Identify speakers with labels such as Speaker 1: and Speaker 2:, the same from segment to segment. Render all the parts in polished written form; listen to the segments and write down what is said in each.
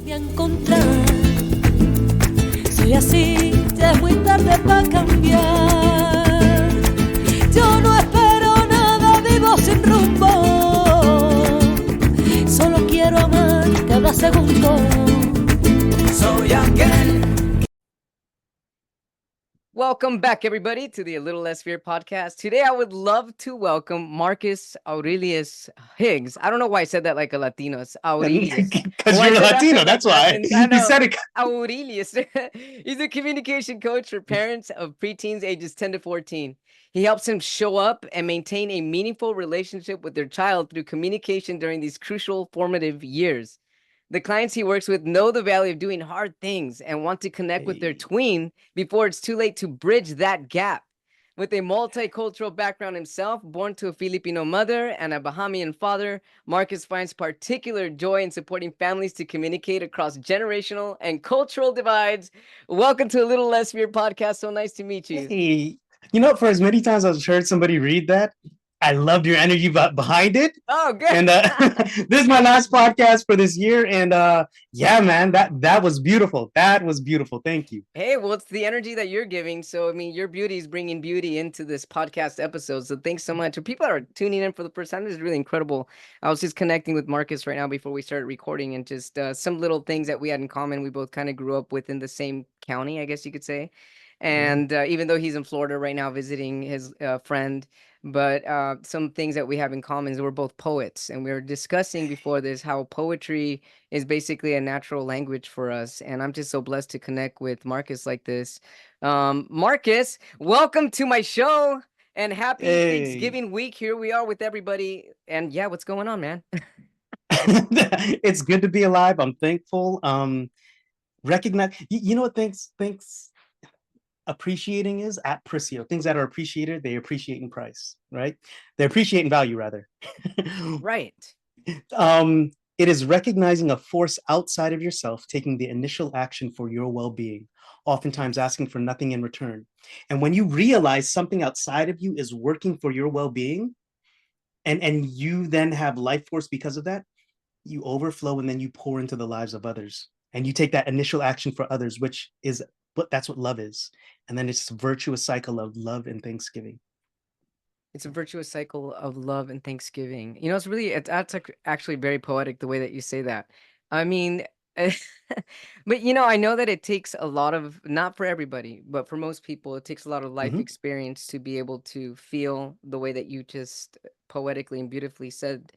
Speaker 1: De encontrar. Soy así, ya es muy tarde para cambiar. Yo no espero nada, vivo sin rumbo. Solo quiero amar cada segundo. Soy aquel.
Speaker 2: Welcome back, everybody, to the A Little Less Fear podcast. Today, I would love to welcome Marcus Aurelius Higgs. I don't know why I said that like a Latino. It's Aurelius.
Speaker 3: Because you're Latino, that's why.
Speaker 2: I know.
Speaker 3: You said it.
Speaker 2: Aurelius. He's a communication coach for parents of preteens ages 10 to 14. He helps them show up and maintain a meaningful relationship with their child through communication during these crucial formative years. The clients he works with know the value of doing hard things and want to connect with their tween before it's too late to bridge that gap. With a multicultural background himself, born to a Filipino mother and a Bahamian father, Marcus finds particular joy in supporting families to communicate across generational and cultural divides. Welcome to A Little Less Fear podcast. So nice to meet you.
Speaker 3: Hey, you know, for as many times I've heard somebody read that, I loved your energy behind it.
Speaker 2: Oh, good.
Speaker 3: And this is my last podcast for this year. And yeah, man, that was beautiful. That was beautiful. Thank you.
Speaker 2: Hey, well, it's the energy that you're giving. So, I mean, your beauty is bringing beauty into this podcast episode. So thanks so much. For people that are tuning in for the first time, this is really incredible. I was just connecting with Marcus right now before we started recording, and just some little things that we had in common. We both kind of grew up within the same county, I guess you could say. And even though he's in Florida right now visiting his friend, but some things that we have in common is we're both poets. And we were discussing before this how poetry is basically a natural language for us. And I'm just so blessed to connect with Marcus like this. Marcus, welcome to my show and happy Thanksgiving week. Here we are with everybody. And yeah, what's going on, man?
Speaker 3: It's good to be alive. I'm thankful. Recognize, you know what thanks appreciating is apprecio. Things that are appreciated, they appreciate in price, right? They appreciate in value, rather.
Speaker 2: Right.
Speaker 3: It is recognizing a force outside of yourself, taking the initial action for your well-being, oftentimes asking for nothing in return. And when you realize something outside of you is working for your well-being, and you then have life force because of that, you overflow and then you pour into the lives of others. And you take that initial action for others, which is that's what love is. And then it's a virtuous cycle of love and thanksgiving.
Speaker 2: It's a virtuous cycle of love and thanksgiving. You know, that's actually very poetic the way that you say that. I mean, but you know, I know that it takes a lot of, not for everybody, but for most people, it takes a lot of life experience to be able to feel the way that you just poetically and beautifully said,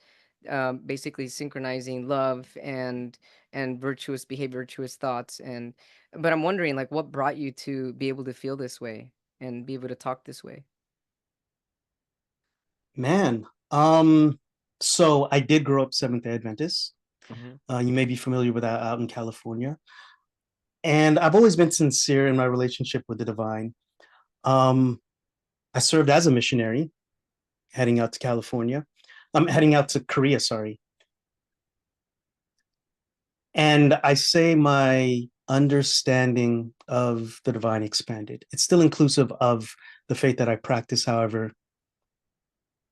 Speaker 2: basically synchronizing love and virtuous behavior, virtuous thoughts. But I'm wondering, like, what brought you to be able to feel this way and be able to talk this way?
Speaker 3: Man, so I did grow up Seventh-day Adventist. You may be familiar with that out in California. And I've always been sincere in my relationship with the divine. I served as a missionary heading out to California. I'm heading out to Korea, sorry. And I say my understanding of the divine expanded. It's still inclusive of the faith that I practice. However,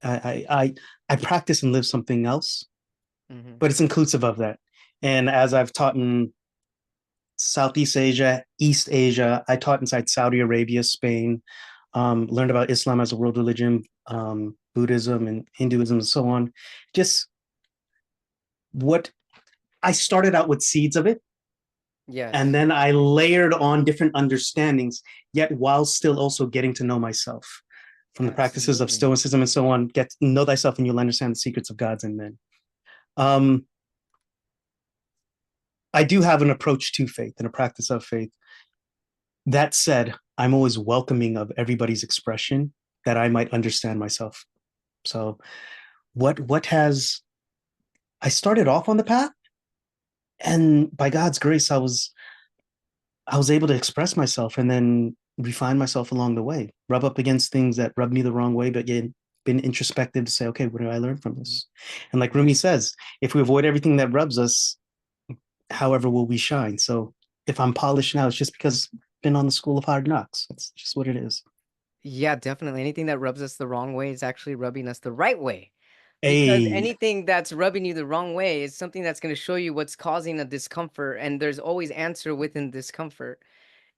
Speaker 3: I practice and live something else, but it's inclusive of that. And as I've taught in Southeast Asia, East Asia, I taught inside Saudi Arabia, Spain, learned about Islam as a world religion, Buddhism and Hinduism and so on. Just what I started out with seeds of it.
Speaker 2: Yeah.
Speaker 3: And then I layered on different understandings, yet while still also getting to know myself from the practices of Stoicism and so on. Get to know thyself and you'll understand the secrets of gods and men. I do have an approach to faith and a practice of faith. That said, I'm always welcoming of everybody's expression that I might understand myself. So I started off on the path, and by God's grace, I was able to express myself and then refine myself along the way, rub up against things that rubbed me the wrong way, but yet been introspective to say, okay, what do I learn from this? And like Rumi says, if we avoid everything that rubs us, however will we shine? So if I'm polished now, it's just because I've been on the school of hard knocks. That's just what it is.
Speaker 2: Yeah, definitely. Anything that rubs us the wrong way is actually rubbing us the right way. Because
Speaker 3: A.
Speaker 2: anything that's rubbing you the wrong way is something that's going to show you what's causing a discomfort, and there's always answer within discomfort.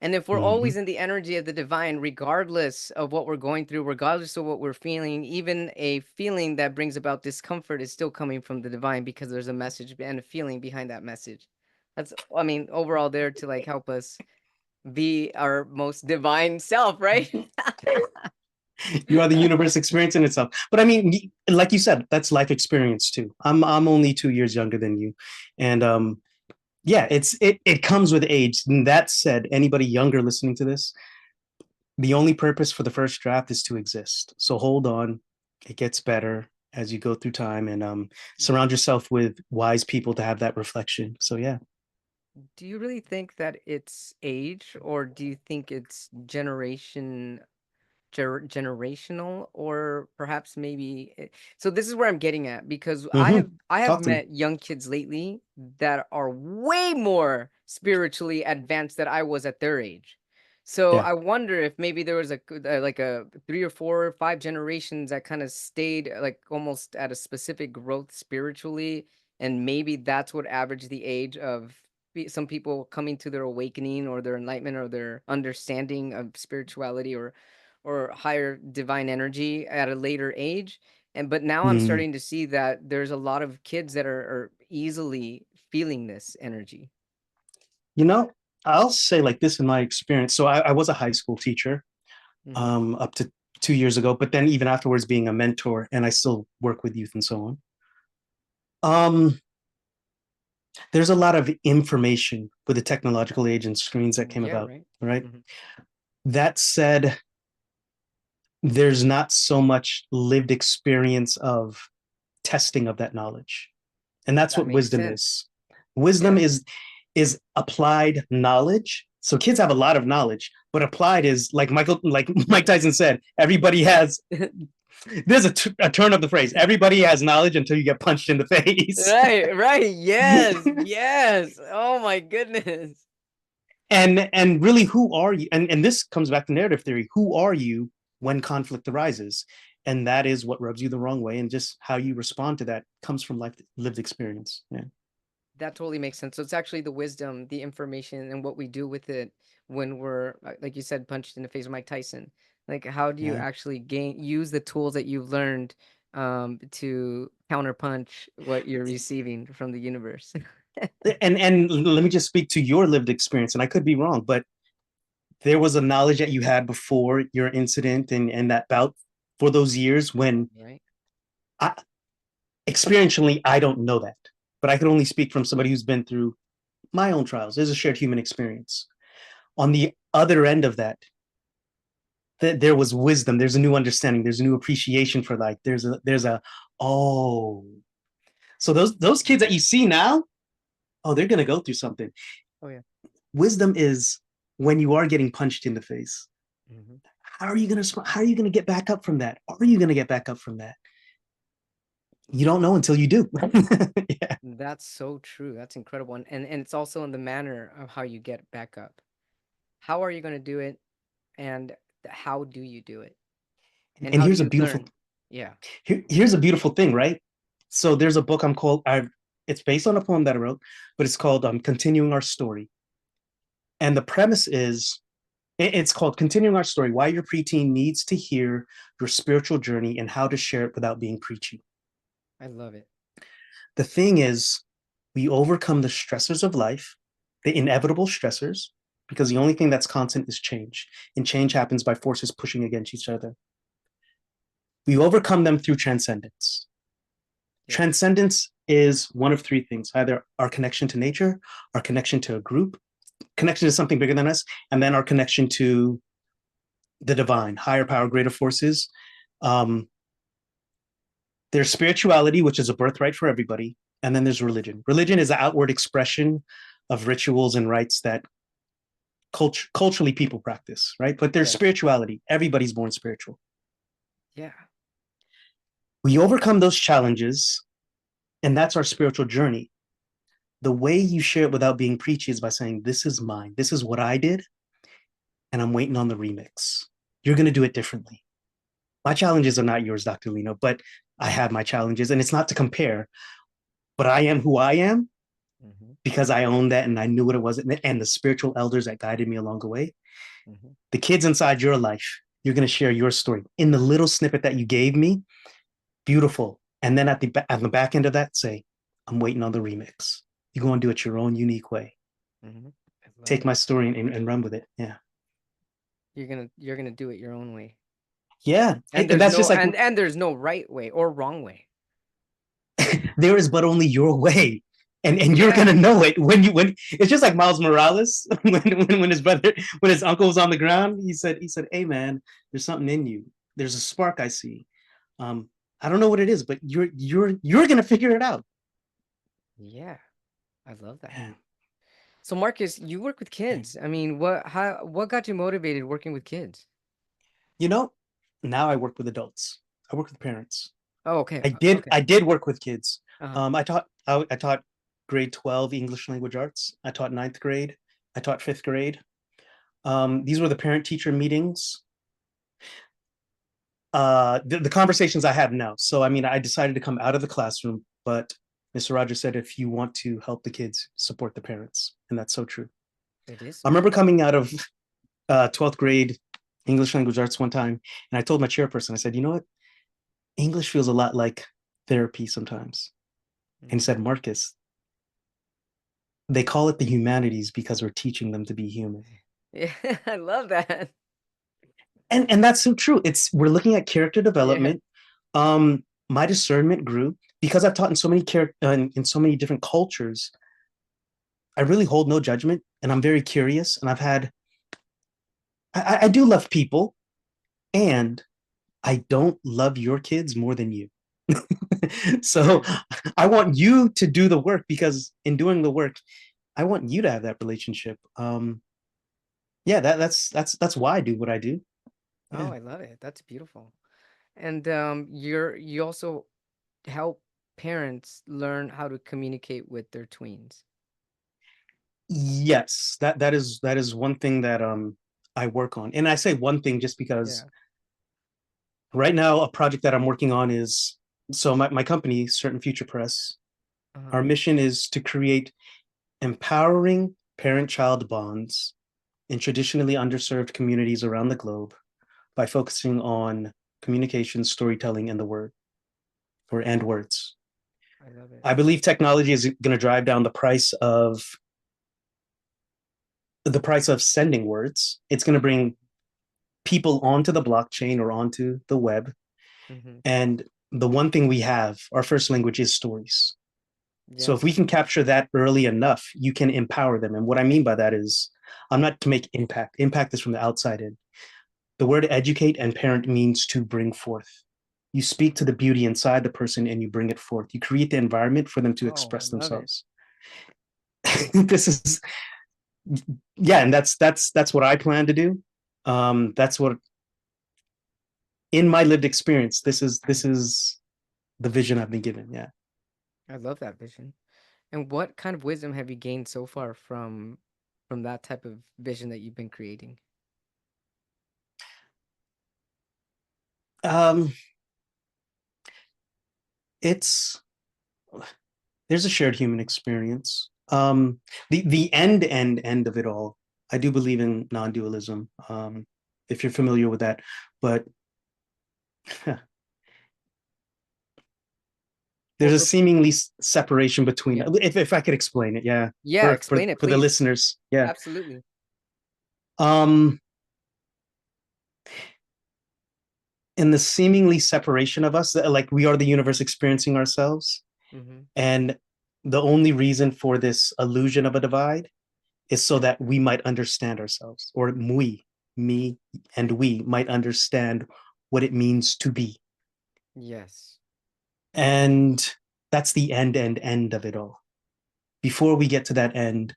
Speaker 2: And if we're
Speaker 3: Mhm.
Speaker 2: always in the energy of the divine, regardless of what we're going through, regardless of what we're feeling, even a feeling that brings about discomfort is still coming from the divine, because there's a message and a feeling behind that message. That's, I mean, overall there to like help us be our most divine self, right?
Speaker 3: You are the universe experiencing itself. But I mean, like you said, that's life experience too. I'm only 2 years younger than you, and yeah, it comes with age. And that said, anybody younger listening to this, the only purpose for the first draft is to exist. So hold on, it gets better as you go through time, and surround yourself with wise people to have that reflection. So yeah.
Speaker 2: Do you really think that it's age, or do you think it's generational, or perhaps maybe so this is where I'm getting at, because
Speaker 3: Mm-hmm.
Speaker 2: I have
Speaker 3: Talk to me.
Speaker 2: met young kids lately that are way more spiritually advanced than I was at their age. So
Speaker 3: Yeah.
Speaker 2: I wonder if maybe there was like a 3 or 4 or 5 generations that kind of stayed like almost at a specific growth spiritually, and maybe that's what averaged the age of some people coming to their awakening or their enlightenment or their understanding of spirituality or higher divine energy at a later age. And but now I'm
Speaker 3: Mm.
Speaker 2: starting to see that there's a lot of kids that are easily feeling this energy.
Speaker 3: You know, I'll say like this in my experience. So I was a high school teacher
Speaker 2: Hmm.
Speaker 3: up to 2 years ago, but then even afterwards being a mentor, and I still work with youth and so on. Um, there's a lot of information with the technological age and screens that came
Speaker 2: Yeah,
Speaker 3: about,
Speaker 2: right.
Speaker 3: right?
Speaker 2: Hmm.
Speaker 3: That said, there's not so much lived experience of testing of that knowledge. And that's
Speaker 2: That
Speaker 3: what
Speaker 2: makes
Speaker 3: wisdom
Speaker 2: sense.
Speaker 3: is. Wisdom
Speaker 2: Yeah.
Speaker 3: is applied knowledge. So kids have a lot of knowledge, but applied is like Mike Tyson said, everybody has there's a turn of the phrase. Everybody has knowledge until you get punched in the face.
Speaker 2: Right, right. Yes, yes. Oh my goodness.
Speaker 3: And really, who are you? And this comes back to narrative theory. Who are you when conflict arises? And that is what rubs you the wrong way, and just how you respond to that comes from life lived experience. Yeah.
Speaker 2: That totally makes sense. So it's actually the wisdom, the information, and what we do with it when we're, like you said, punched in the face of Mike Tyson. Like, how do you
Speaker 3: Yeah.
Speaker 2: actually use the tools that you've learned to counterpunch what you're receiving from the universe?
Speaker 3: And let me just speak to your lived experience, and I could be wrong, but there was a knowledge that you had before your incident and that bout for those years when
Speaker 2: Right?
Speaker 3: I, experientially I don't know that, but I could only speak from somebody who's been through my own trials. There's a shared human experience. On the other end of that, there was wisdom. There's a new understanding. There's a new appreciation for life. There's a oh, so those kids that you see now, oh, they're gonna go through something.
Speaker 2: Oh yeah.
Speaker 3: Wisdom is when you are getting punched in the face.
Speaker 2: Hmm.
Speaker 3: How are you gonna get back up from that? Are you gonna get back up from that? You don't know until you do. Yeah.
Speaker 2: That's so true. That's incredible. And it's also in the manner of how you get back up. How are you going to do it? And how do you do it? And
Speaker 3: And
Speaker 2: how do
Speaker 3: here's a
Speaker 2: you
Speaker 3: beautiful
Speaker 2: learn? Yeah.
Speaker 3: here's a beautiful thing, right? So there's a book it's based on a poem that I wrote, but it's called Continuing Our Story. And the premise is it's called Continuing Our Story, Why Your Preteen Needs to Hear Your Spiritual Journey and How to Share It Without Being Preachy.
Speaker 2: I love it.
Speaker 3: The thing is, we overcome the stressors of life, the inevitable stressors, because the only thing that's constant is change. And change happens by forces pushing against each other. We overcome them through transcendence.
Speaker 2: Yeah.
Speaker 3: Transcendence is one of three things: either our connection to nature, our connection to a group, connection to something bigger than us, and then our connection to the divine, higher power, greater forces. Um, there's spirituality, which is a birthright for everybody, and then there's religion. Religion is the outward expression of rituals and rites that culturally people practice, right? But there's
Speaker 2: Yes.
Speaker 3: spirituality. Everybody's born spiritual.
Speaker 2: Yeah.
Speaker 3: We overcome those challenges, and that's our spiritual journey. The way you share it without being preachy is by saying, this is mine. This is what I did, and I'm waiting on the remix. You're going to do it differently. My challenges are not yours, Dr. Lino, but I have my challenges, and it's not to compare, but I am who I am
Speaker 2: Mm-hmm.
Speaker 3: because I own that and I knew what it was, and the spiritual elders that guided me along the way.
Speaker 2: Mm-hmm.
Speaker 3: The kids inside your life, you're going to share your story in the little snippet that you gave me. Beautiful. And then at the back end of that, say, I'm waiting on the remix. You're going to do it your own unique way.
Speaker 2: Mm-hmm. I love
Speaker 3: Take
Speaker 2: it.
Speaker 3: my story and run with it. Yeah.
Speaker 2: You're gonna do it your own way.
Speaker 3: Yeah.
Speaker 2: And
Speaker 3: And
Speaker 2: there's
Speaker 3: that's just
Speaker 2: no
Speaker 3: like,
Speaker 2: and there's no right way or wrong way.
Speaker 3: there is but only your way. And you're
Speaker 2: Yeah.
Speaker 3: gonna know it when it's just like Miles Morales when his brother, when his uncle was on the ground, he said, hey man, there's something in you. There's a spark I see. Um, I don't know what it is, but you're gonna figure it out.
Speaker 2: Yeah. I love that.
Speaker 3: Yeah.
Speaker 2: So Marcus, you work with kids. I mean, what got you motivated working with kids?
Speaker 3: You know, now I work with adults. I work with parents.
Speaker 2: Oh, okay.
Speaker 3: I did
Speaker 2: Okay.
Speaker 3: I did work with kids.
Speaker 2: Uh-huh.
Speaker 3: I taught grade 12 English language arts. I taught ninth grade. I taught fifth grade. These were the parent teacher meetings. The conversations I have now. So I mean, I decided to come out of the classroom, but Mr. Rogers said, if you want to help the kids, support the parents, and that's so true.
Speaker 2: It is
Speaker 3: I
Speaker 2: so
Speaker 3: remember
Speaker 2: true.
Speaker 3: coming out of 12th grade English language arts one time, and I told my chairperson, I said, you know what? English feels a lot like therapy sometimes. And he
Speaker 2: Mhm.
Speaker 3: said, Marcus, they call it the humanities because we're teaching them to be human.
Speaker 2: Yeah, I love that.
Speaker 3: And that's so true. We're looking at character
Speaker 2: Yeah.
Speaker 3: development. My discernment grew because I've taught in so many in so many different cultures. I really hold no judgment, and I'm very curious. And I do love people, and I don't love your kids more than you. So I want you to do the work, because in doing the work, I want you to have that relationship. Yeah, that's why I do what I do.
Speaker 2: Oh,
Speaker 3: Yeah.
Speaker 2: I love it. That's beautiful. And you also help parents learn how to communicate with their tweens.
Speaker 3: Yes, that is one thing that I work on. And I say one thing just because
Speaker 2: Yeah.
Speaker 3: right now a project that I'm working on is, so my company, Certain Future Press,
Speaker 2: Uh-huh.
Speaker 3: our mission is to create empowering parent-child bonds in traditionally underserved communities around the globe by focusing on communication, storytelling, and the word, or and words.
Speaker 2: I love it.
Speaker 3: I believe technology is going to drive down the price of sending words. It's going to bring people onto the blockchain or onto the web.
Speaker 2: Mm-hmm.
Speaker 3: And the one thing we have, our first language, is stories. So if we
Speaker 2: Yes.
Speaker 3: can capture that early enough, you can empower them. And what I mean by that is, I'm not to make impact. Impact is from the outside in. The word educate and parent means to bring forth. You speak to the beauty inside the person and you bring it forth. You create the environment for them to
Speaker 2: Oh, I
Speaker 3: express
Speaker 2: love it.
Speaker 3: themselves. This is, yeah, and that's what I plan to do. That's what, in my lived experience, this is the vision I've been given. Yeah.
Speaker 2: I love that vision. And what kind of wisdom have you gained so far from that type of vision that you've been creating?
Speaker 3: Um, it's there's a shared human experience. The end of it all. I do believe in non-dualism. If you're familiar with that, but
Speaker 2: Well,
Speaker 3: there's a seemingly separation between.
Speaker 2: yeah.
Speaker 3: If I could explain it, yeah,
Speaker 2: Yeah,
Speaker 3: for for
Speaker 2: explain it,
Speaker 3: for the
Speaker 2: please.
Speaker 3: listeners, yeah.
Speaker 2: Absolutely.
Speaker 3: Um, in the seemingly separation of us, like we are the universe experiencing ourselves,
Speaker 2: Mm-hmm.
Speaker 3: and the only reason for this illusion of a divide is so that we might understand ourselves, or me, and we might understand what it means to be.
Speaker 2: Yes.
Speaker 3: And that's the end of it all. Before we get to that end,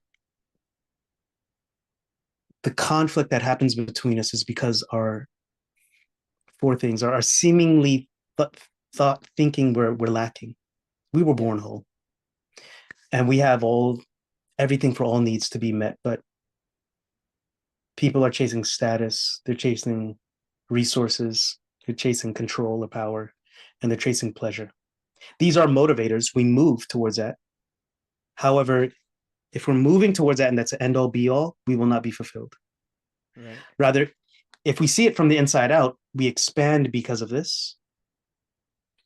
Speaker 3: the conflict that happens between us is because our four things are seemingly thought thinking we're lacking. We were born
Speaker 2: Yes.
Speaker 3: whole, and we have everything for all needs to be met, but people are chasing status, they're chasing resources, they're chasing control or power. and they're chasing pleasure. These are motivators. We move towards that. However, if we're moving towards that and that's the end all be all, we will not be fulfilled.
Speaker 2: Right.
Speaker 3: Rather, if we see it from the inside out, we expand because of this.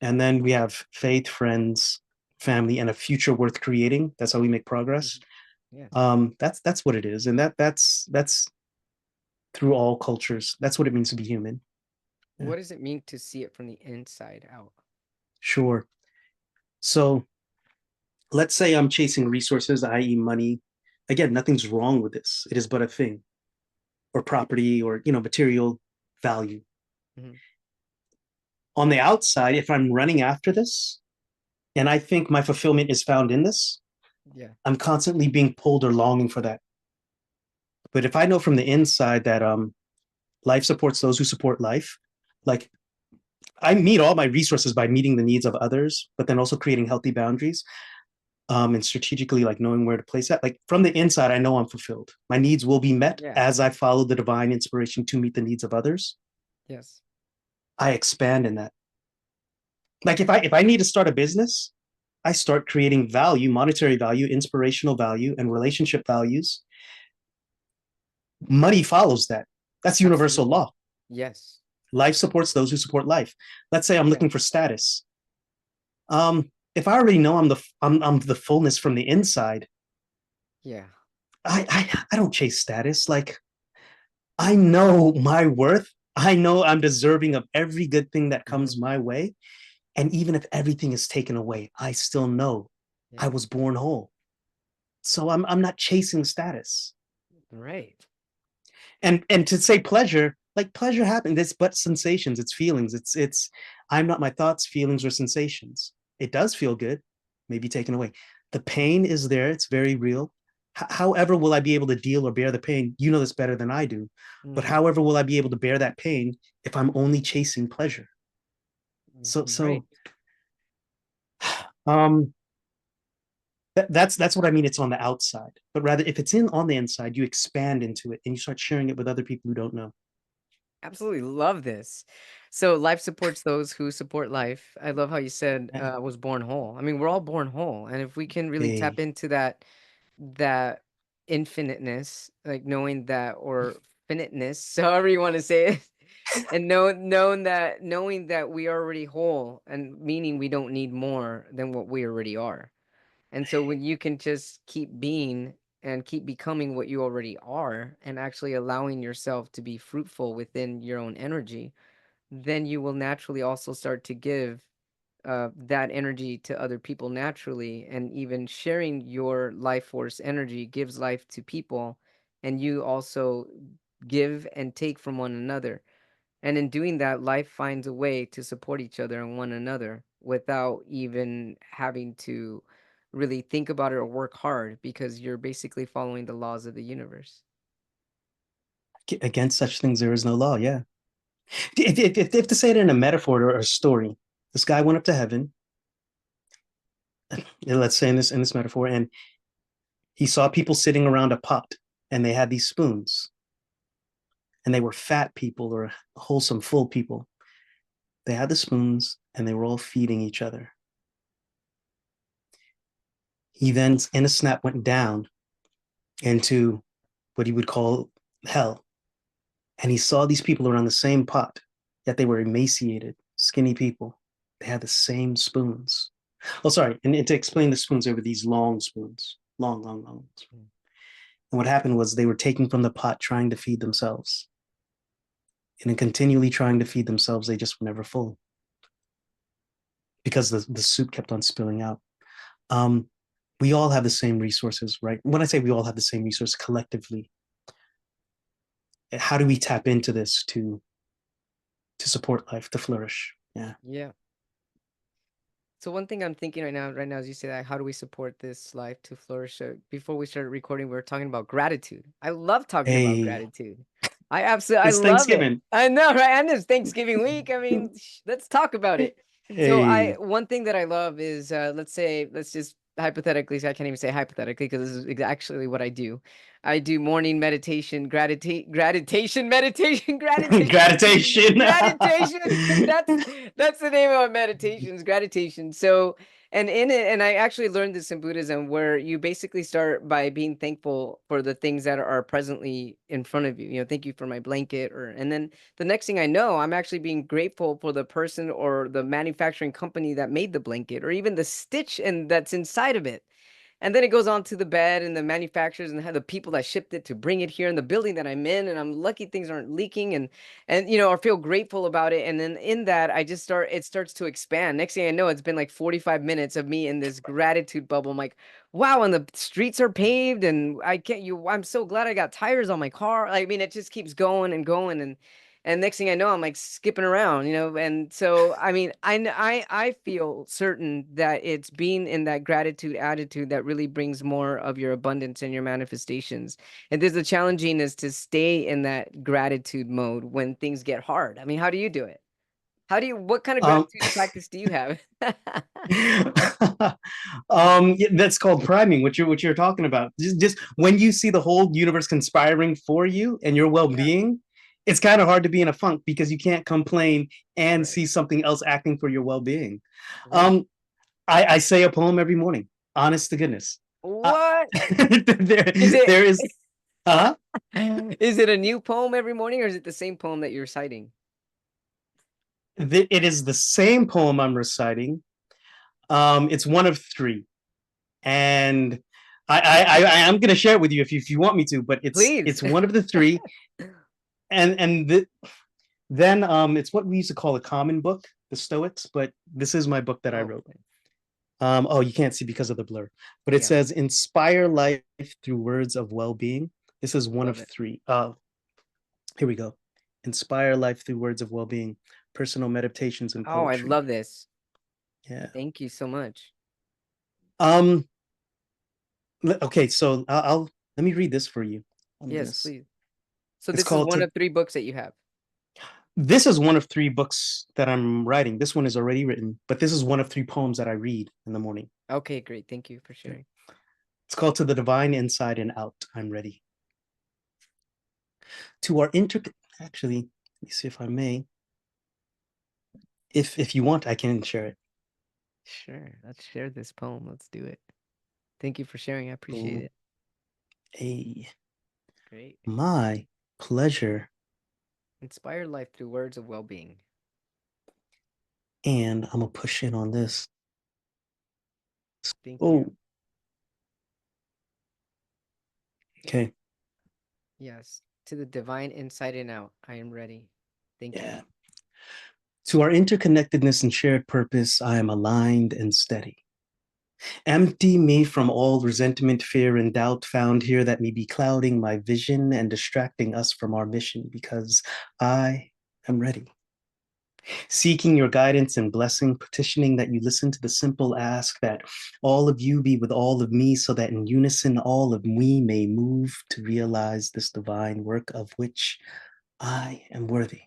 Speaker 3: And then we have faith, friends, family, and a future worth creating. That's how we make progress.
Speaker 2: Yeah.
Speaker 3: That's what it is. And that's through all cultures. That's what it means to be human. Yeah.
Speaker 2: What does it mean to see it from the inside out?
Speaker 3: Sure. So let's say I'm chasing resources, i.e., money. Again, nothing's wrong with this. It is but a thing, or property, or material value.
Speaker 2: Mhm.
Speaker 3: On the outside, if I'm running after this, and I think my fulfillment is found in this,
Speaker 2: Yeah.
Speaker 3: I'm constantly being pulled or longing for that. But if I know from the inside that life supports those who support life, like I meet all my resources by meeting the needs of others, but then also creating healthy boundaries, and strategically like knowing where to place that. Like from the inside, I know I'm fulfilled. My needs will be met
Speaker 2: Yeah.
Speaker 3: as I follow the divine inspiration to meet the needs of others.
Speaker 2: Yes.
Speaker 3: I expand in that. Like if I need to start a business, I start creating value, monetary value, inspirational value, and relationship values. Money follows that. That's universal
Speaker 2: Absolutely.
Speaker 3: law.
Speaker 2: Yes.
Speaker 3: Life supports those who support life. Let's say I'm
Speaker 2: Yeah.
Speaker 3: looking for status. If I already know I'm the fullness from the inside,
Speaker 2: Yeah.
Speaker 3: I don't chase status. Like I know my worth. I know I'm deserving of every good thing that comes my way. And even if everything is taken away, I still know I
Speaker 2: Yeah.
Speaker 3: was born whole. So I'm not chasing status.
Speaker 2: Right.
Speaker 3: And to say pleasure, like pleasure happens, it's but sensations, it's feelings, it's I'm not my thoughts, feelings, or sensations. It does feel good, maybe taken away. The pain is there, it's very real. However, will I be able to deal or bear the pain? You know this better than I do. But
Speaker 2: Mhm.
Speaker 3: however, will I be able to bear that pain if I'm only chasing pleasure? So
Speaker 2: Right.
Speaker 3: um that's what I mean. It's on the outside, but rather if it's in on the inside, you expand into it and you start sharing it with other people who don't know.
Speaker 2: Absolutely love this. So life supports those who support life. I love how you said
Speaker 3: Yeah.
Speaker 2: was born whole. I mean, we're all born whole, and if we can really tap
Speaker 3: Hey,
Speaker 2: into that infiniteness, like knowing that or finiteness, however you want to say it, and knowing that we are already whole, and meaning we don't need more than what we already are. And so when you can just keep being and keep becoming what you already are and actually allowing yourself to be fruitful within your own energy, then you will naturally also start to give that energy to other people naturally. And even sharing your life force energy gives life to people. And you also give and take from one another. And in doing that, life finds a way to support each other and one another without even having to really think about it or work hard because you're basically following the laws of the universe.
Speaker 3: against such things, there is no law. Yeah. If to say it in a metaphor or a story, this guy went up to heaven. Let's say in this metaphor, and he saw people sitting around a pot, and they had these spoons, and they were fat people or wholesome, full people. They had the spoons, and they were all feeding each other. He then, in a snap, went down into what he would call hell, and he saw these people around the same pot, yet they were emaciated, skinny people. They had the same spoons. Oh, sorry. And to explain the spoons, they were these long spoons, long.
Speaker 2: Mm.
Speaker 3: And what happened was they were taking from the pot, trying to feed themselves. And in continually trying to feed themselves, they just were never full because the soup kept on spilling out. Um, we all have the same resources, right? When I say we all have the same resources collectively, how do we tap into this to support life, to flourish? Yeah.
Speaker 2: Yeah. So one thing I'm thinking right now, as you say that, how do we support this life to flourish? Before we started recording, we were talking about gratitude. I love talking about
Speaker 3: Hey,
Speaker 2: gratitude. I
Speaker 3: it's
Speaker 2: love it.
Speaker 3: Thanksgiving.
Speaker 2: I know, right? And it's Thanksgiving week. I mean, let's talk about it. So
Speaker 3: Hey,
Speaker 2: one thing that I love is, let's just hypothetically, so I can't even say hypothetically because this is actually what I do. I do morning meditation, gratitation, meditation, gratitation,
Speaker 3: Gratitation.
Speaker 2: gratitation. That's the name of my meditations, gratitation. So, and in it, and I actually learned this in Buddhism, where you basically start by being thankful for the things that are presently in front of you. You know, thank you for my blanket, and then the next thing I know, I'm actually being grateful for the person or the manufacturing company that made the blanket, or even the stitch and that's inside of it. And then it goes on to the bed and the manufacturers and the people that shipped it to bring it here in the building that I'm in. And I'm lucky things aren't leaking, and or feel grateful about it. And then in that, it starts to expand. Next thing I know, it's been like 45 minutes of me in this gratitude bubble. I'm like, wow, and the streets are paved, and I'm so glad I got tires on my car. I mean, it just keeps going and going. And next thing I know, I'm like skipping around, and so, I mean, I feel certain that it's being in that gratitude attitude that really brings more of your abundance and your manifestations. And there's the challenging is to stay in that gratitude mode when things get hard. I mean, how do you do it? What kind of
Speaker 3: Um,
Speaker 2: gratitude practice do you have?
Speaker 3: yeah, that's called priming, what you're talking about. Just when you see the whole universe conspiring for you and your
Speaker 2: Yeah,
Speaker 3: well-being, it's kind of hard to be in a funk because you can't complain and
Speaker 2: right,
Speaker 3: see something else acting for your well-being.
Speaker 2: right.
Speaker 3: Um, I say a poem every morning, honest to goodness. Uh,
Speaker 2: What
Speaker 3: there,
Speaker 2: is it?
Speaker 3: there is, uh,
Speaker 2: Is it a new poem every morning, or is it the same poem that you're reciting?
Speaker 3: it is the same poem I'm reciting. It's one of three, and I am going to share it with you if you want me to, but
Speaker 2: Please.
Speaker 3: it's one of the three, and then it's what we used to call a common book, the Stoics, but this is my book that I
Speaker 2: Oh,
Speaker 3: wrote.
Speaker 2: okay.
Speaker 3: Oh, you can't see because of the blur, but it
Speaker 2: Yeah,
Speaker 3: says inspire life through words of well-being. This is one
Speaker 2: love
Speaker 3: of
Speaker 2: it.
Speaker 3: three. Here we go. Inspire life through words of well-being, personal meditations and
Speaker 2: Oh, I
Speaker 3: poetry.
Speaker 2: love this.
Speaker 3: Yeah.
Speaker 2: Thank you so much.
Speaker 3: Um. Okay, so I'll let me read this for you on
Speaker 2: Yes,
Speaker 3: this.
Speaker 2: please. So
Speaker 3: It's
Speaker 2: this is
Speaker 3: called
Speaker 2: one
Speaker 3: to
Speaker 2: of three books that you have.
Speaker 3: This is one of three books that I'm writing. This one is already written, but this is one of three poems that I read in the morning.
Speaker 2: Okay, great. Thank you for
Speaker 3: Okay.
Speaker 2: sharing.
Speaker 3: It's called To the Divine Inside and Out. I'm ready. To our inter Actually, let me see if I may. If you want, I can share it.
Speaker 2: Sure. Let's share this poem. Let's do it. Thank you for sharing. I appreciate
Speaker 3: Oh,
Speaker 2: it.
Speaker 3: a
Speaker 2: Great.
Speaker 3: my pleasure.
Speaker 2: Inspire life through words of well-being.
Speaker 3: And I'm gonna push in on this.
Speaker 2: Thank you.
Speaker 3: Oh, okay.
Speaker 2: Yes. To the divine inside and out. I am ready. Thank you.
Speaker 3: Yeah. To our interconnectedness and shared purpose, I am aligned and steady. Empty me from all resentment, fear, and doubt found here that may be clouding my vision and distracting us from our mission, because I am ready. Seeking your guidance and blessing, petitioning that you listen to the simple ask that all of you be with all of me, so that in unison all of we may move to realize this divine work of which I am worthy.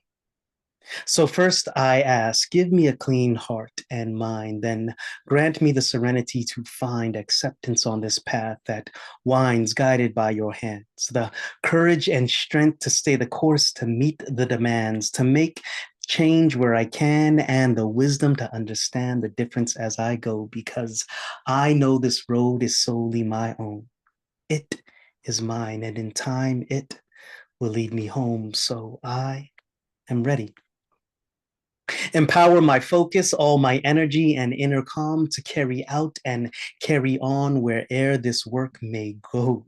Speaker 3: So first I ask, give me a clean heart and mind, then grant me the serenity to find acceptance on this path that winds guided by your hands, the courage and strength to stay the course, to meet the demands, to make change where I can, and the wisdom to understand the difference as I go, because I know this road is solely my own. It is mine, and in time it will lead me home. So I am ready. Empower my focus, all my energy and inner calm to carry out and carry on where'er this work may go.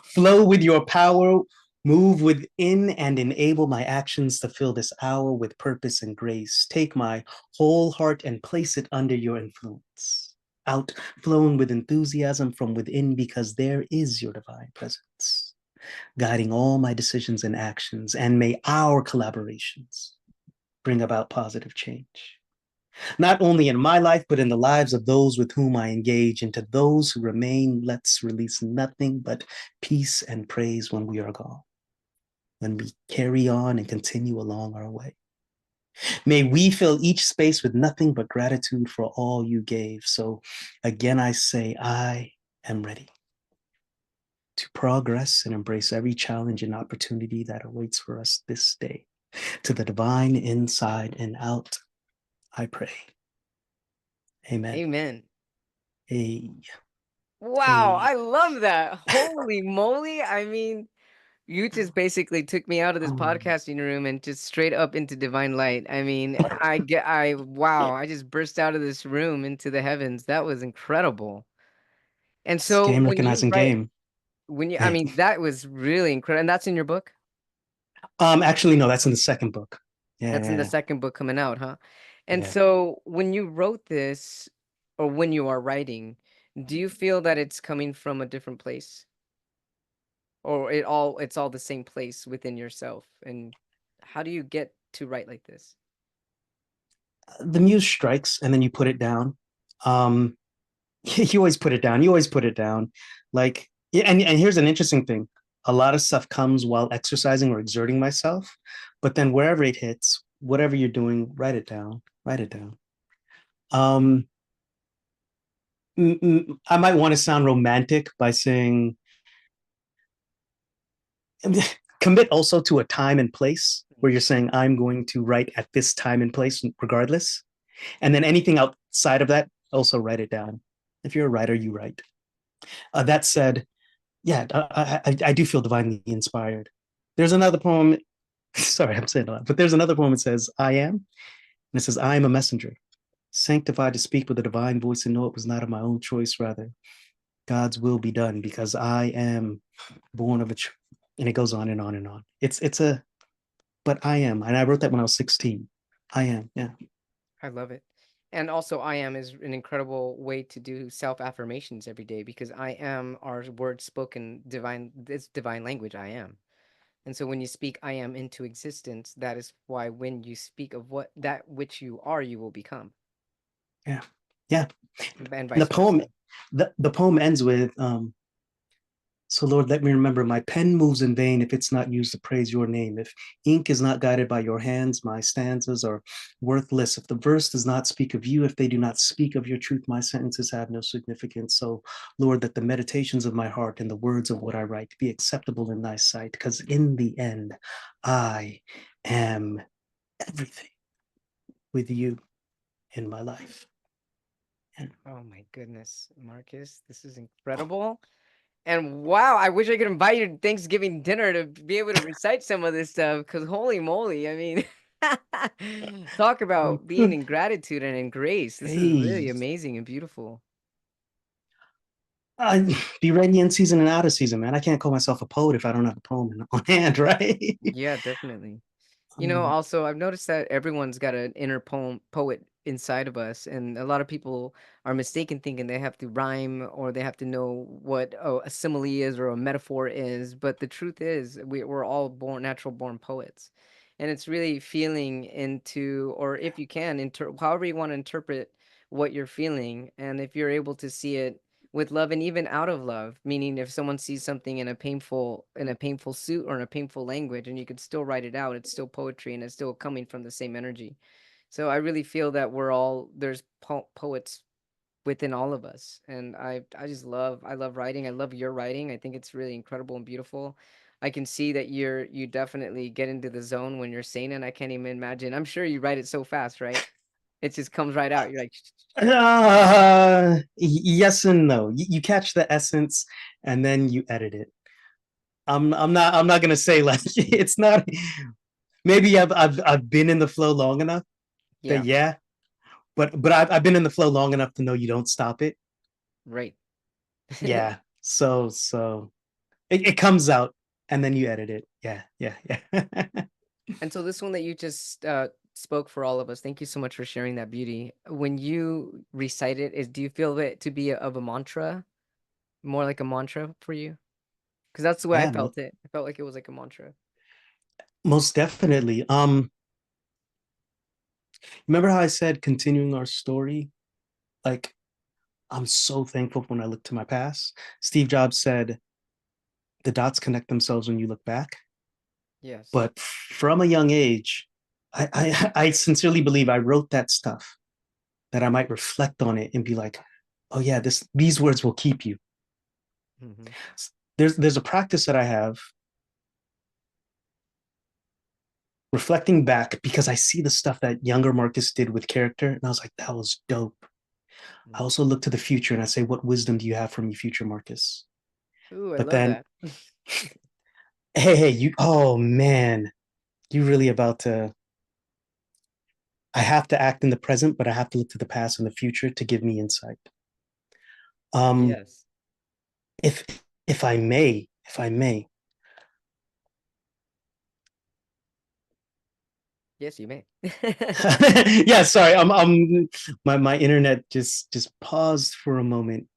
Speaker 3: Flow with your power, move within and enable my actions to fill this hour with purpose and grace. Take my whole heart and place it under your influence. Outflown with enthusiasm from within, because there is your divine presence, guiding all my decisions and actions, and may our collaborations bring about positive change, not only in my life, but in the lives of those with whom I engage. And to those who remain, let's release nothing but peace and praise when we are gone, when we carry on and continue along our way. May we fill each space with nothing but gratitude for all you gave. So again, I say, I am ready to progress and embrace every challenge and opportunity that awaits for us this day. To the divine inside and out, I pray. Amen.
Speaker 2: Amen.
Speaker 3: Hey,
Speaker 2: Wow,
Speaker 3: hey.
Speaker 2: I love that. Holy moly. I mean, you just basically took me out of this podcasting room and just straight up into divine light. I mean, wow, I just burst out of this room into the heavens. That was incredible. And
Speaker 3: It's
Speaker 2: so
Speaker 3: game
Speaker 2: when you
Speaker 3: recognizing
Speaker 2: write,
Speaker 3: game.
Speaker 2: I mean, that was really incredible. And that's in your book?
Speaker 3: Actually, no, that's in the second book.
Speaker 2: That's in the
Speaker 3: Yeah,
Speaker 2: second book coming out, huh? And
Speaker 3: yeah.
Speaker 2: so when you wrote this, or when you are writing, do you feel that it's coming from a different place? Or it's all the same place within yourself? And how do you get to write like this?
Speaker 3: The muse strikes and then you put it down. Um, you always put it down. You always put it down. Like, yeah, and here's an interesting thing. A lot of stuff comes while exercising or exerting myself, but then wherever it hits, whatever you're doing, write it down. Write it down. Um, I might want to sound romantic by saying commit also to a time and place where you're saying I'm going to write at this time and place regardless, and then anything outside of that, also write it down. If you're a writer, you write. That said, yeah, I do feel divinely inspired. There's another poem. Sorry, I'm saying a lot, but there's another poem that says, I am. And it says, I am a messenger, sanctified to speak with a divine voice and know it was not of my own choice, rather. God's will be done because I am born of a. And it goes on and on and on. But I am. And I wrote that when I was 16. I am. Yeah.
Speaker 2: I love it. And also, I am is an incredible way to do self affirmations every day because I am our word spoken divine, this divine language, I am. And so when you speak I am into existence, that is why when you speak of what that which you are, you will become,
Speaker 3: Yeah. Yeah.
Speaker 2: and
Speaker 3: The
Speaker 2: vice
Speaker 3: poem,
Speaker 2: versa.
Speaker 3: the poem ends with, so Lord, let me remember my pen moves in vain if it's not used to praise your name. If ink is not guided by your hands, my stanzas are worthless. If the verse does not speak of you, if they do not speak of your truth, my sentences have no significance. So Lord, that the meditations of my heart and the words of what I write be acceptable in thy sight, because in the end, I am everything with you in my life. And
Speaker 2: Oh my goodness, Marcus, this is incredible. And wow, I wish I could invite you to Thanksgiving dinner to be able to recite some of this stuff because holy moly, I mean, talk about being in gratitude and in grace. This is really
Speaker 3: hey,
Speaker 2: amazing and beautiful.
Speaker 3: be ready in season and out of season, man. I can't call myself a poet if I don't have a poem on hand, right?
Speaker 2: Yeah, definitely.
Speaker 3: um,
Speaker 2: Also, I've noticed that everyone's got an inner poet inside of us, and a lot of people are mistaken thinking they have to rhyme or they have to know what a simile is or a metaphor is. But the truth is, we're all natural born poets, and it's really feeling into, or if you can, however you want to interpret what you're feeling, and if you're able to see it with love and even out of love, meaning if someone sees something in a painful suit or in a painful language and you could still write it out, it's still poetry and it's still coming from the same energy. So I really feel that there's poets within all of us, and I love writing. I love your writing. I think it's really incredible and beautiful. I can see that you definitely get into the zone when you're saying it. I can't even imagine. I'm sure you write it so fast, right? It just comes right out. You're like,
Speaker 3: yes and no. You catch the essence and then you edit it. I'm not gonna say like it's not. Maybe I've been in the flow long enough that
Speaker 2: yeah,
Speaker 3: yeah, but I've been in the flow long enough to know you don't stop it.
Speaker 2: right.
Speaker 3: Yeah. So it comes out and then you edit it. Yeah, yeah, yeah.
Speaker 2: And so this one that you just spoke for all of us, thank you so much for sharing that beauty. When you recite it, do you feel it to be of a mantra, more like a mantra for you? Because that's the way I
Speaker 3: Yeah,
Speaker 2: felt it. I felt like it was like a mantra.
Speaker 3: most definitely. Remember how I said continuing our story? Like, I'm so thankful when I look to my past. Steve Jobs said, the dots connect themselves when you look back.
Speaker 2: Yes.
Speaker 3: But from a young age, I sincerely believe I wrote that stuff that I might reflect on it and be like, oh yeah, these words will keep you.
Speaker 2: Hmm.
Speaker 3: There's a practice that I have reflecting back because I see the stuff that younger Marcus did with character, and I was like, that was dope. I also look to the future and I say, what wisdom do you have for me, future Marcus?
Speaker 2: Ooh, I
Speaker 3: But
Speaker 2: love
Speaker 3: then,
Speaker 2: that.
Speaker 3: hey, you, oh man, you really about to. I have to act in the present, but I have to look to the past and the future to give me insight. Um,
Speaker 2: Yes.
Speaker 3: if if I may,
Speaker 2: Yes, you may.
Speaker 3: yeah, sorry, my internet just paused for a moment.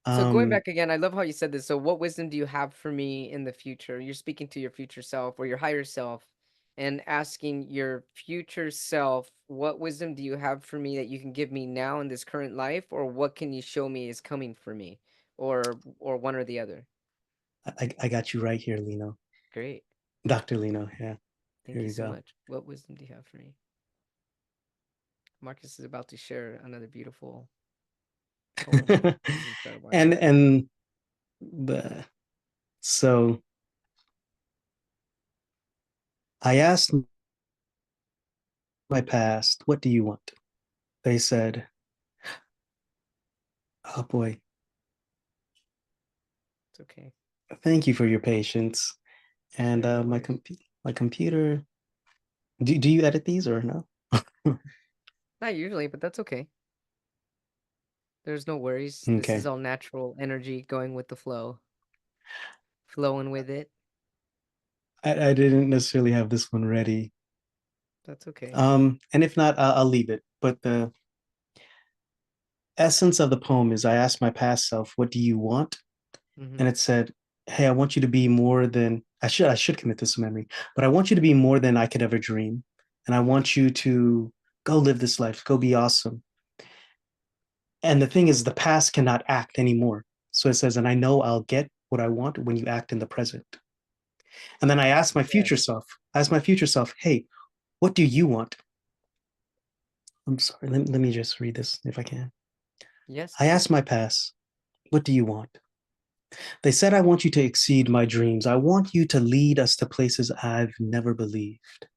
Speaker 2: So going
Speaker 3: Um,
Speaker 2: back again, I love how you said this. So what wisdom do you have for me in the future? You're speaking to your future self or your higher self and asking your future self, what wisdom do you have for me that you can give me now in this current life, or what can you show me is coming for me? Or one or the other.
Speaker 3: I got you right here, Lino,
Speaker 2: Great.
Speaker 3: Dr. Lino. Yeah, here
Speaker 2: Thank you
Speaker 3: you
Speaker 2: so
Speaker 3: go.
Speaker 2: much. What wisdom do you have for me? Marcus is about to share another beautiful poem. This is incredible. I love it.
Speaker 3: and the so I asked my past, what do you want? They said, oh boy,
Speaker 2: It's okay.
Speaker 3: thank you for your patience. And
Speaker 2: Sure, no worries.
Speaker 3: my computer. Do you edit these or no?
Speaker 2: Not usually, but that's okay. There's no worries. This is
Speaker 3: Okay.
Speaker 2: all natural energy going with the flow, flowing with it.
Speaker 3: I didn't necessarily have this one ready.
Speaker 2: That's okay.
Speaker 3: And if not, I'll leave it. But the essence of the poem is I asked my past self, what do you want?
Speaker 2: Mm-hmm.
Speaker 3: And it said, hey, I want you to be more than I should commit this to memory, but I want you to be more than I could ever dream. And I want you to go live this life, go be awesome. And the thing is, the past cannot act anymore. So it says, and I know I'll get what I want when you act in the present. And then
Speaker 2: Yes.
Speaker 3: I asked my future self, hey, what do you want? I'm sorry, let me just read this if I can.
Speaker 2: Yes,
Speaker 3: I asked
Speaker 2: please.
Speaker 3: my past, what do you want? They said, I want you to exceed my dreams. I want you to lead us to places I've never believed.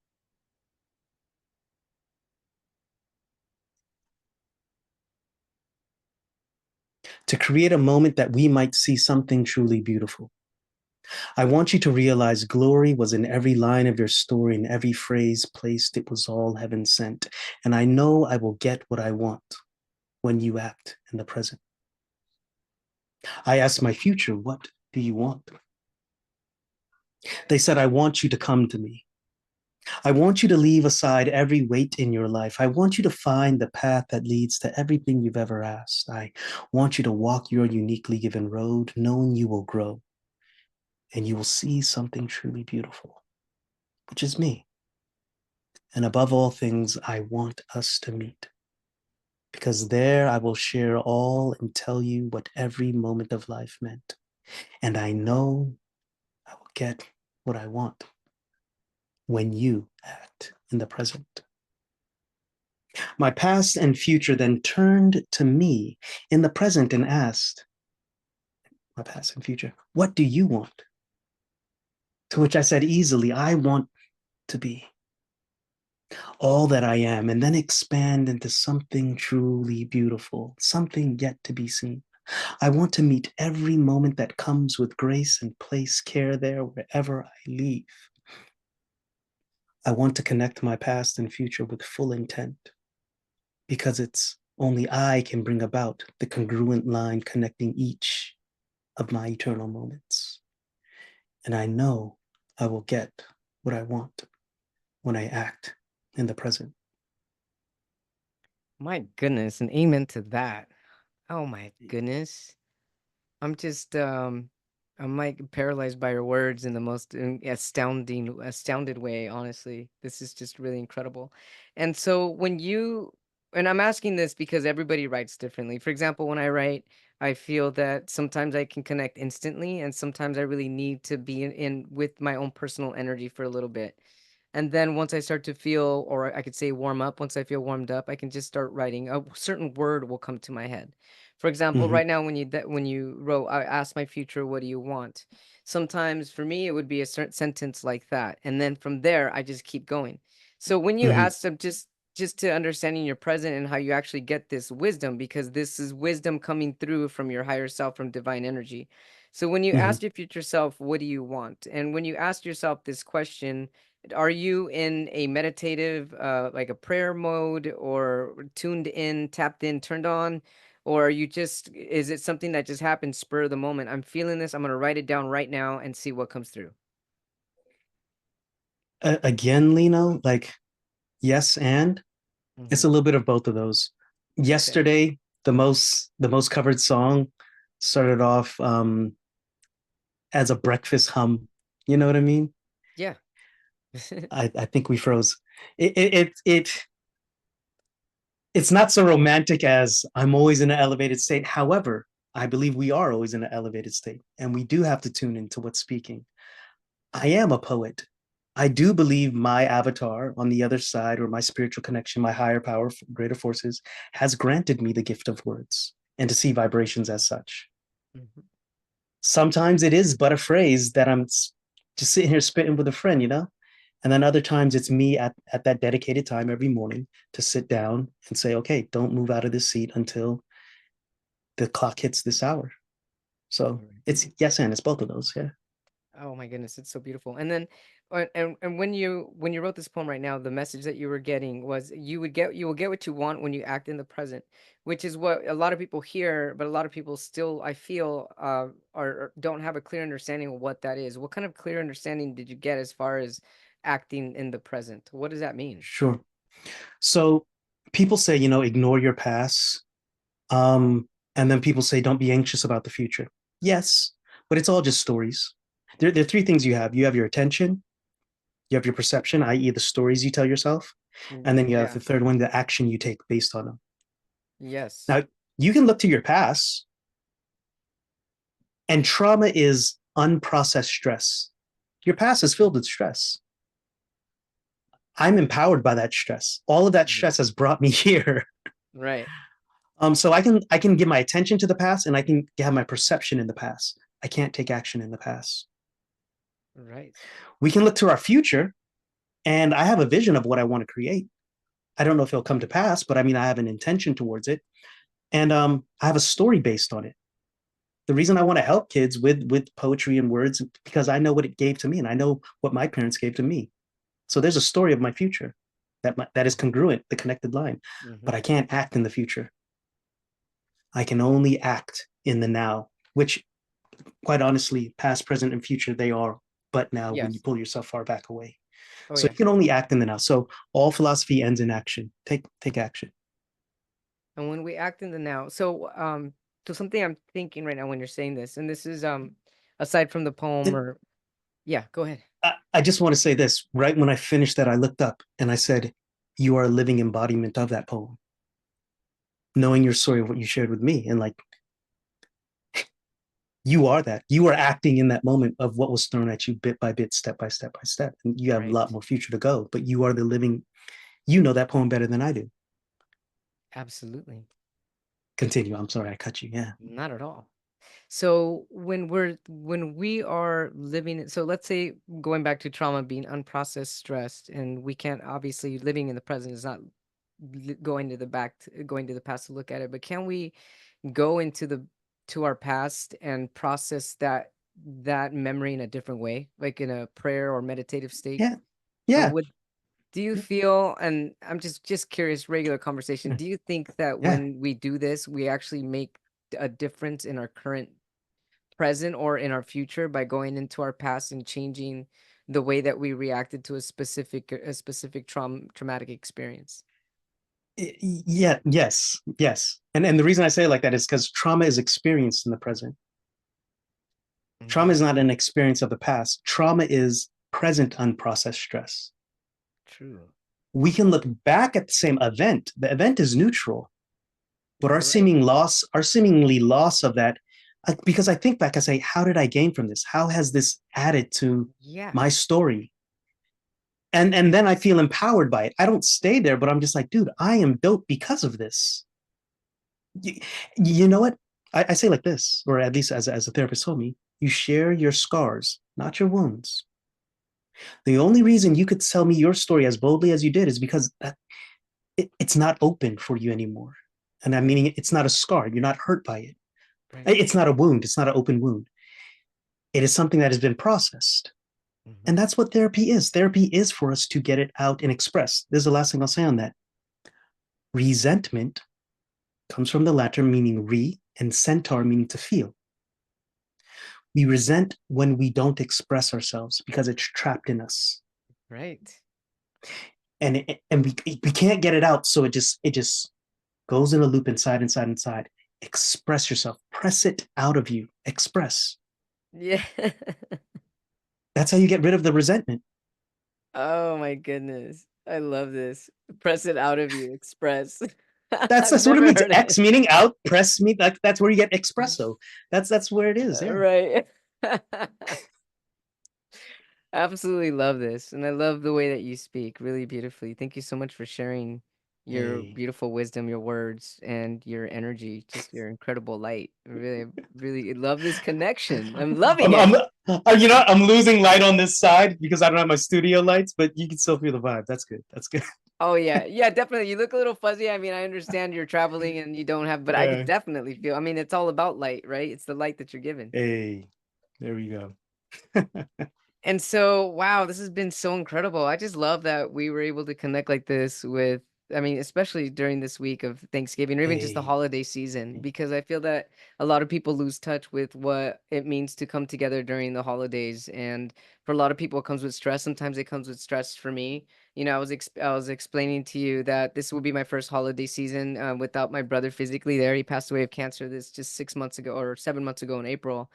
Speaker 3: To create a moment that we might see something truly beautiful. I want you to realize glory was in every line of your story, in every phrase placed, it was all heaven sent. And I know I will get what I want when you act in the present. I asked my future, what do you want? They said, I want you to come to me. I want you to leave aside every weight in your life. I want you to find the path that leads to everything you've ever asked. I want you to walk your uniquely given road, knowing you will grow and you will see something truly beautiful, which is me. And above all things, I want us to meet because there I will share all and tell you what every moment of life meant. And I know I will get what I want when you act in the present. My past and future then turned to me in the present and asked, my past and future, what do you want? To which I said easily, I want to be all that I am and then expand into something truly beautiful, something yet to be seen. I want to meet every moment that comes with grace and place care there wherever I leave. I want to connect my past and future with full intent because it's only I can bring about the congruent line connecting each of my eternal moments. And I know I will get what I want when I act in the present.
Speaker 2: My goodness, and amen to that. Oh my goodness. I'm just I'm like paralyzed by your words in the most astounded way, honestly. This is just really incredible. And so when you and I'm asking this because everybody writes differently. For example, when I write, I feel that sometimes I can connect instantly and sometimes I really need to be in with my own personal energy for a little bit. And then once I start to feel, or I could say warm up, once I feel warmed up, I can just start writing. A certain word will come to my head. For example,
Speaker 3: Mhm.
Speaker 2: right now when you wrote, I asked my future, what do you want? Sometimes for me it would be a certain sentence like that, and then from there I just keep going. So when you
Speaker 3: Mhm.
Speaker 2: ask them, just to understanding your present and how you actually get this wisdom, because this is wisdom coming through from your higher self, from divine energy. So when you
Speaker 3: Mhm.
Speaker 2: ask your future self, what do you want? And when you ask yourself this question, are you in a meditative, like a prayer mode, or tuned in, tapped in, turned on? Or are you just, is it something that just happens spur of the moment? I'm feeling this. I'm going to write it down right now and see what comes through.
Speaker 3: Again, Lino, like yes, and it's
Speaker 2: Hmm.
Speaker 3: a little bit of both of those.
Speaker 2: Okay.
Speaker 3: Yesterday, the most covered song started off as a breakfast hum. You know what I mean?
Speaker 2: Yeah.
Speaker 3: I think we froze. It it's not so romantic as I'm always in an elevated state. However, I believe we are always in an elevated state, and we do have to tune into what's speaking. I am a poet. I do believe my avatar on the other side, or my spiritual connection, my higher power, greater forces, has granted me the gift of words and to see vibrations as such.
Speaker 2: Mhm.
Speaker 3: Sometimes it is but a phrase that I'm just sitting here spitting with a friend, you know? And then other times it's me at that dedicated time every morning to sit down and say, okay, don't move out of this seat until the clock hits this hour. So
Speaker 2: All right.
Speaker 3: it's yes, and it's both of those. Yeah.
Speaker 2: Oh my goodness, it's so beautiful. And then, and when you wrote this poem right now, the message that you were getting was you will get what you want when you act in the present, which is what a lot of people hear, but a lot of people still, I feel, don't have a clear understanding of what that is. What kind of clear understanding did you get as far as acting in the present? What does that mean?
Speaker 3: Sure. So people say, ignore your past. And then people say, don't be anxious about the future. Yes, but it's all just stories. There are three things you have. You have your attention, you have your perception, i.e., the stories you tell yourself, and then you have
Speaker 2: Yeah.
Speaker 3: the third one, the action you take based on them.
Speaker 2: Yes.
Speaker 3: Now, you can look to your past, and trauma is unprocessed stress. Your past is filled with stress. I'm empowered by that stress. All of that
Speaker 2: Mhm.
Speaker 3: stress has brought me here.
Speaker 2: Right.
Speaker 3: So I can give my attention to the past, and I can have my perception in the past. I can't take action in the past.
Speaker 2: Right.
Speaker 3: We can look to our future, and I have a vision of what I want to create. I don't know if it'll come to pass, but I mean, I have an intention towards it, and I have a story based on it. The reason I want to help kids with poetry and words because I know what it gave to me, and I know what my parents gave to me. So there's a story of my future that is congruent, the connected line.
Speaker 2: Hmm.
Speaker 3: But I can't act in the future. I can only act in the now, which, quite honestly, past, present, and future, they are but now when you
Speaker 2: Yes.
Speaker 3: pull yourself far back away.
Speaker 2: Oh
Speaker 3: So
Speaker 2: yeah.
Speaker 3: you can only act in the now. So all philosophy ends in action. Take action.
Speaker 2: And when we act in the now, so something I'm thinking right now when you're saying this, and this is aside from the poem,
Speaker 3: It,
Speaker 2: or yeah, go ahead.
Speaker 3: I just want to say this. Right when I finished that, I looked up and I said, "You are a living embodiment of that poem." Knowing your story of what you shared with me, and like you are that. You are acting in that moment of what was thrown at you bit by bit, step by step by step. And you have a
Speaker 2: Right.
Speaker 3: lot more future to go, but you are the living, you know that poem better than I do.
Speaker 2: Absolutely.
Speaker 3: Continue. I'm sorry I cut you. Yeah.
Speaker 2: Not at all. So when we are living so let's say, going back to trauma being unprocessed stressed, and we can't, obviously living in the present is not going to the past to look at it, but can we go to our past and process that memory in a different way, like in a prayer or meditative state?
Speaker 3: Yeah. Yeah.
Speaker 2: Would Do you feel, and I'm just curious, regular conversation,
Speaker 3: Yeah.
Speaker 2: do you think that
Speaker 3: Yeah.
Speaker 2: when we do this, we actually make a difference in our current present or in our future by going into our past and changing the way that we reacted to a specific traumatic experience?
Speaker 3: Yeah. Yes. Yes. And the reason I say it like that is because trauma is experienced in the present. Trauma
Speaker 2: Hmm.
Speaker 3: is not an experience of the past. Trauma is present unprocessed stress.
Speaker 2: True.
Speaker 3: We can look back at the same event. The event is neutral, but our
Speaker 2: Right.
Speaker 3: seemingly loss of that, because I think back, I say, how did I gain from this? How has this added to
Speaker 2: Yeah.
Speaker 3: my story? And then I feel empowered by it. I don't stay there, but I'm just like, dude, I am dope because of this. You know what? I say like this, or at least as a therapist told me, you share your scars, not your wounds. The only reason you could tell me your story as boldly as you did is because it's not open for you anymore. And I'm meaning it's not a scar. You're not hurt by it.
Speaker 2: Right.
Speaker 3: It's not a wound. It's not an open wound. It is something that has been processed.
Speaker 2: Mm-hmm.
Speaker 3: And that's what therapy is. Therapy is for us to get it out and express. This is the last thing I'll say on that. Resentment comes from the Latin meaning re and centaur meaning to feel. We resent when we don't express ourselves because it's trapped in us.
Speaker 2: Right.
Speaker 3: And we can't get it out. So it just goes in a loop inside. Express yourself. Press it out of you. Express.
Speaker 2: Yeah.
Speaker 3: That's how you get rid of the resentment.
Speaker 2: Oh my goodness. I love this. Press it out of you, express.
Speaker 3: That's
Speaker 2: I've
Speaker 3: what it
Speaker 2: never
Speaker 3: means.
Speaker 2: heard
Speaker 3: X
Speaker 2: it.
Speaker 3: meaning out, press me. That's where you get espresso. That's where it is. Yeah.
Speaker 2: Right. Absolutely love this. And I love the way that you speak really beautifully. Thank you so much for sharing your
Speaker 3: Hey.
Speaker 2: beautiful wisdom, your words, and your energy, just your incredible light. Really, really love this connection. I'm loving it.
Speaker 3: You know, I'm losing light on this side because I don't have my studio lights, but you can still feel the vibe. That's good. That's good.
Speaker 2: Oh yeah, yeah, definitely. You look a little fuzzy. I mean, I understand you're traveling and you don't have, but I could
Speaker 3: Yeah.
Speaker 2: definitely feel. I mean, it's all about light, right? It's the light that you're given.
Speaker 3: Hey, there we go.
Speaker 2: And so, wow, this has been so incredible. I just love that we were able to connect like this with, I mean, especially during this week of Thanksgiving or even just the
Speaker 3: Hey,
Speaker 2: holiday season, because I feel that a lot of people lose touch with what it means to come together during the holidays. And for a lot of people, it comes with stress. Sometimes it comes with stress for me. You know, I was explaining to you that this will be my first holiday season without my brother physically there. He passed away of cancer this just 6 months ago or 7 months ago in April.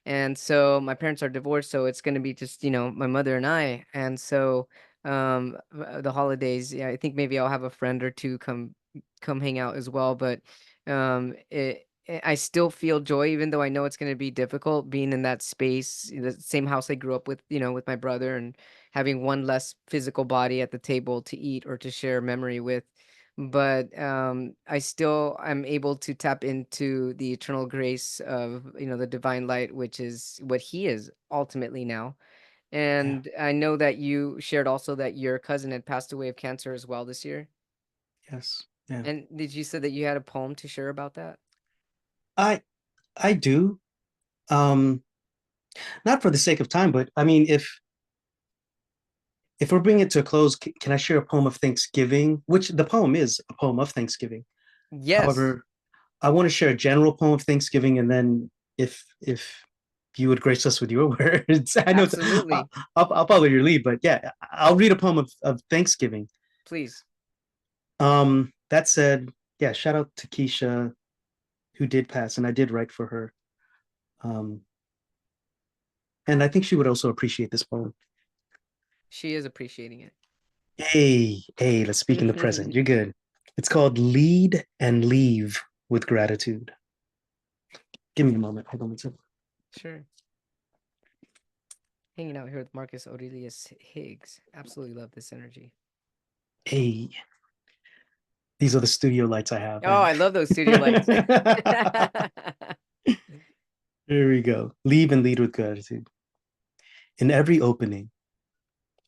Speaker 2: And so my parents are divorced, so it's gonna be just, you know, my mother and I. And so the holidays, yeah, I think maybe I'll have a friend or two come hang out as well. But I still feel joy, even though I know it's gonna be difficult being in that space, the same house I grew up with, you know, with my brother and having one less physical body at the table to eat or to share memory with. But I still am able to tap into the eternal grace of, you know, the divine light, which is what he is ultimately now.
Speaker 3: yeah,
Speaker 2: And I know that you shared also that your cousin had passed away of cancer as well this year.
Speaker 3: yes, yeah.
Speaker 2: And did you say that you had a poem to share about that?
Speaker 3: I I do. Um, not for the sake of time, but I mean, if we're bringing it to a close, can I share a poem of Thanksgiving? Which the poem is a poem of Thanksgiving.
Speaker 2: Yes,
Speaker 3: However, I want to share a general poem of Thanksgiving, and then if you would grace us with your words, I know
Speaker 2: absolutely.
Speaker 3: I'll follow your lead, but yeah, I'll read a poem of Thanksgiving.
Speaker 2: Please.
Speaker 3: That said, yeah, shout out to Keisha who did pass, and I did write for her. Um, and I think she would also appreciate this poem.
Speaker 2: She is appreciating
Speaker 3: Hey, let's speak in the present.
Speaker 2: it.
Speaker 3: You're good. It's called Lead and Leave with Gratitude. Give me a moment. Hold on one second.
Speaker 2: Sure. Hanging out here with Marcus Aurelius Higgs. Absolutely love this energy.
Speaker 3: Hey, these are the studio lights I have,
Speaker 2: Oh,
Speaker 3: man.
Speaker 2: I love those studio lights.
Speaker 3: Here we go. Leave and lead with gratitude. In every opening,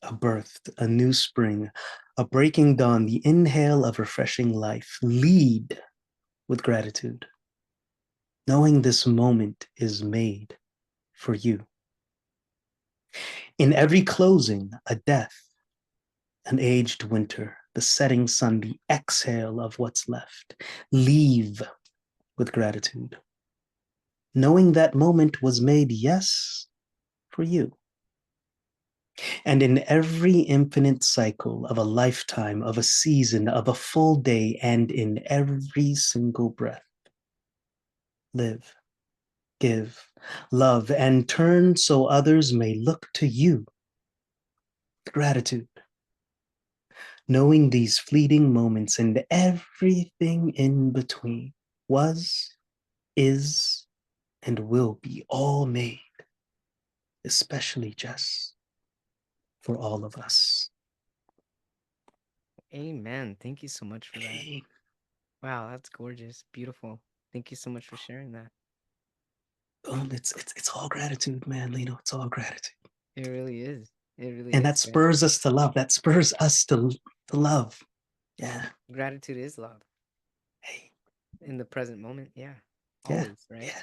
Speaker 3: a birth, a new spring, a breaking dawn, the inhale of refreshing life. Lead with gratitude, knowing this moment is made for you. In every closing, a death, an aged winter, the setting sun, the exhale of what's left. Leave with gratitude, knowing that moment was made, yes, for you. And in every infinite cycle of a lifetime, of a season, of a full day, and in every single breath, live, give, love, and turn so others may look to you. Gratitude, knowing these fleeting moments and everything in between was, is, and will be all made, especially just for all of us.
Speaker 2: Amen. Thank you so much for that.
Speaker 3: Hey.
Speaker 2: Wow, that's gorgeous. Beautiful. Thank you so much for sharing that.
Speaker 3: It's all gratitude, man, Lino. It's all gratitude.
Speaker 2: It really is. It really
Speaker 3: And
Speaker 2: is.
Speaker 3: that spurs us to love. That spurs us to love. Yeah.
Speaker 2: Gratitude is love.
Speaker 3: Hey.
Speaker 2: In the present moment. Yeah.
Speaker 3: Yeah.
Speaker 2: Always, right?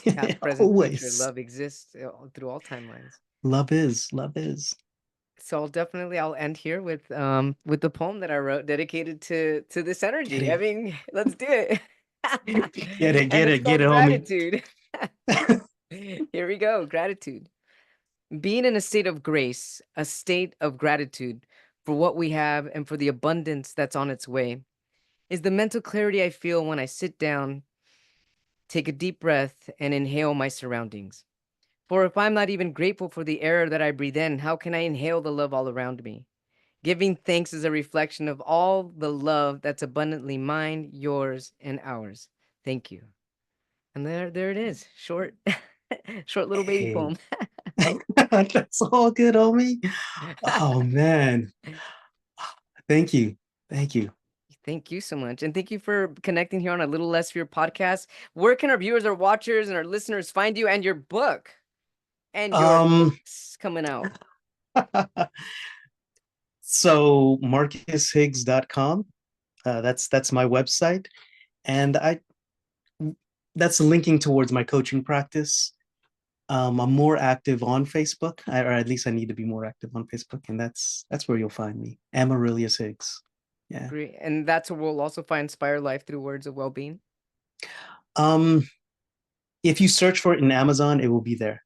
Speaker 3: Yeah.
Speaker 2: Past, present, future.
Speaker 3: Always.
Speaker 2: Love exists through all timelines.
Speaker 3: Love is. Love is.
Speaker 2: So I'll end here with the poem that I wrote dedicated to this energy. I mean, let's do it.
Speaker 3: Get it,
Speaker 2: And it's
Speaker 3: get it,
Speaker 2: called
Speaker 3: homie.
Speaker 2: gratitude. Here we go. Gratitude. Being in a state of grace, a state of gratitude for what we have and for the abundance that's on its way, is the mental clarity I feel when I sit down, take a deep breath, and inhale my surroundings. For if I'm not even grateful for the air that I breathe in, how can I inhale the love all around me? Giving thanks is a reflection of all the love that's abundantly mine, yours, and ours. Thank you. And there it is. Short, short little baby
Speaker 3: Hey.
Speaker 2: poem.
Speaker 3: That's all good, homie. Oh man. Thank you. Thank you.
Speaker 2: Thank you so much. And thank you for connecting here on A Little Less Fear podcast. Where can our viewers, our watchers, and our listeners find you and your book? And your books coming out.
Speaker 3: So marcushiggs.com. That's my website. And that's linking towards my coaching practice. I'm more active on Facebook, or at least I need to be more active on Facebook, and that's where you'll find me. I'm Aurelius Higgs. Yeah.
Speaker 2: Great. And that's where we'll also find Inspire Life Through Words of Well-Being.
Speaker 3: If you search for it in Amazon, it will be there.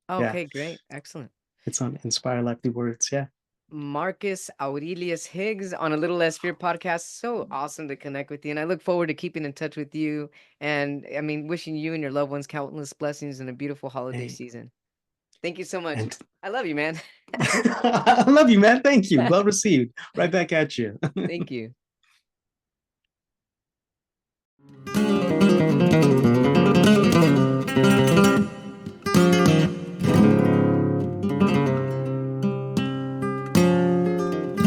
Speaker 2: Okay, great. Excellent.
Speaker 3: It's on Inspire Life Through Words. Yeah.
Speaker 2: Marcus Aurelius Higgs on A Little Less Fear podcast. So awesome to connect with you. And I look forward to keeping in touch with you. And I mean, wishing you and your loved ones countless blessings and a beautiful holiday season. Thank you so much. And I love you, man.
Speaker 3: I love you, man. Thank you. Well received. Right back at you.
Speaker 2: Thank you.